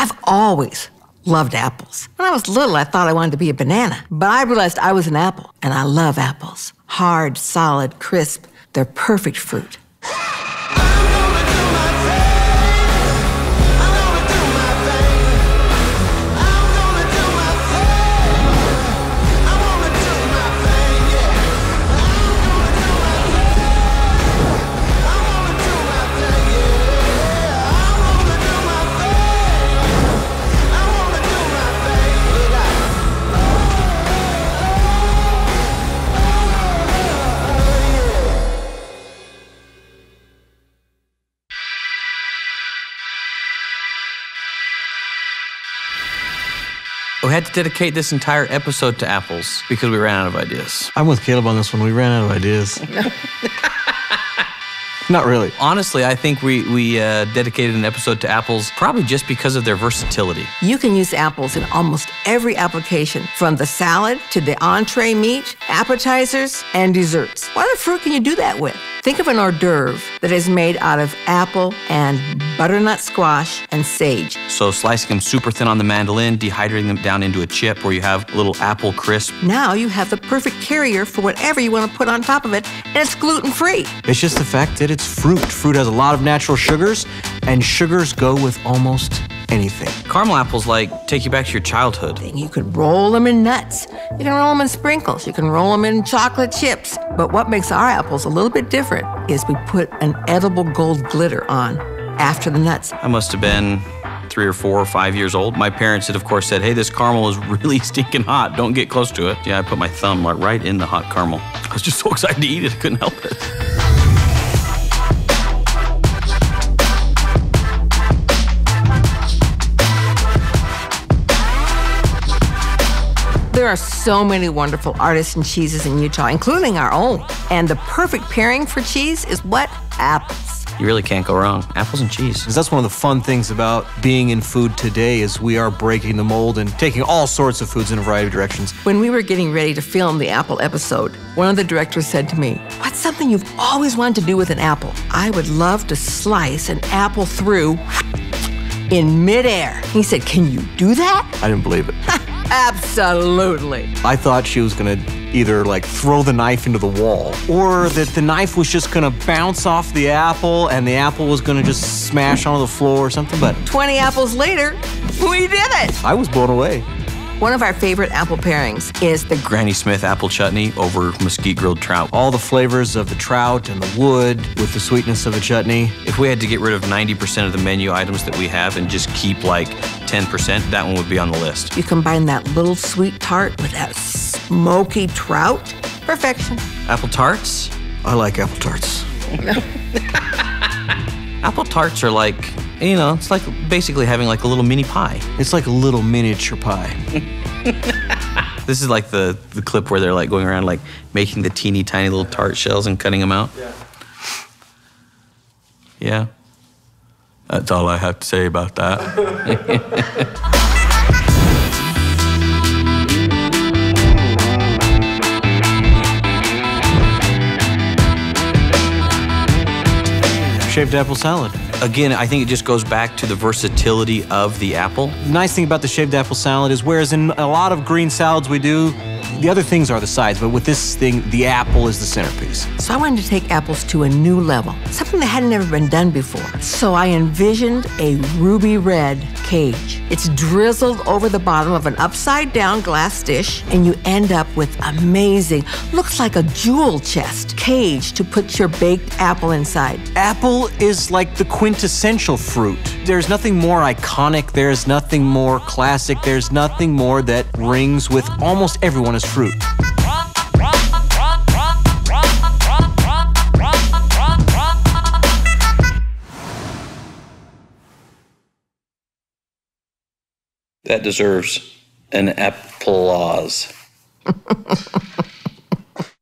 I've always loved apples. When I was little, I thought I wanted to be a banana, but I realized I was an apple, and I love apples. Hard, solid, crisp. They're perfect fruit. We had to dedicate this entire episode to apples because we ran out of ideas. I'm with Caleb on this one. We ran out of ideas. Not really. Honestly, I think we dedicated an episode to apples probably just because of their versatility. You can use apples in almost every application, from the salad to the entree meat, appetizers, and desserts. What other fruit can you do that with? Think of an hors d'oeuvre that is made out of apple and butternut squash and sage. So slicing them super thin on the mandolin, dehydrating them down into a chip where you have a little apple crisp. Now you have the perfect carrier for whatever you want to put on top of it, and it's gluten-free. It's just the fact that it's fruit. Fruit has a lot of natural sugars, and sugars go with almost anything. Caramel apples, like, take you back to your childhood. You could roll them in nuts. You can roll them in sprinkles. You can roll them in chocolate chips. But what makes our apples a little bit different is we put an edible gold glitter on after the nuts. I must have been 3 or 4 or 5 years old. My parents had, of course, said, hey, this caramel is really stinking hot. Don't get close to it. Yeah, I put my thumb right in the hot caramel. I was just so excited to eat it, I couldn't help it. There are so many wonderful artisan cheeses in Utah, including our own. And the perfect pairing for cheese is what? Apples. You really can't go wrong. Apples and cheese. Because that's one of the fun things about being in food today is we are breaking the mold and taking all sorts of foods in a variety of directions. When we were getting ready to film the apple episode, one of the directors said to me, what's something you've always wanted to do with an apple? I would love to slice an apple through in midair. He said, can you do that? I didn't believe it. Absolutely. I thought she was gonna either like throw the knife into the wall or that the knife was just gonna bounce off the apple and the apple was gonna just smash onto the floor or something, but 20 apples later, we did it. I was blown away. One of our favorite apple pairings is the Granny Smith apple chutney over mesquite grilled trout. All the flavors of the trout and the wood with the sweetness of the chutney. If we had to get rid of 90% of the menu items that we have and just keep like 10%, that one would be on the list. You combine that little sweet tart with that smoky trout. Perfection. Apple tarts? I like apple tarts. Apple tarts are like, you know, it's like basically having like a little mini pie. It's like a little miniature pie. This is like the clip where they're like going around like making the teeny tiny little tart shells and cutting them out. Yeah. Yeah. That's all I have to say about that. Shaved apple salad. Again, I think it just goes back to the versatility of the apple. The nice thing about the shaved apple salad is whereas in a lot of green salads we do, the other things are the sides, but with this thing, the apple is the centerpiece. So I wanted to take apples to a new level, something that had never been done before. So I envisioned a ruby red cage. It's drizzled over the bottom of an upside down glass dish, and you end up with amazing, looks like a jewel chest cage to put your baked apple inside. Apple is like the quintessential fruit. There's nothing more iconic, there's nothing more classic, there's nothing more that rings with almost everyone as fruit. That deserves an applause.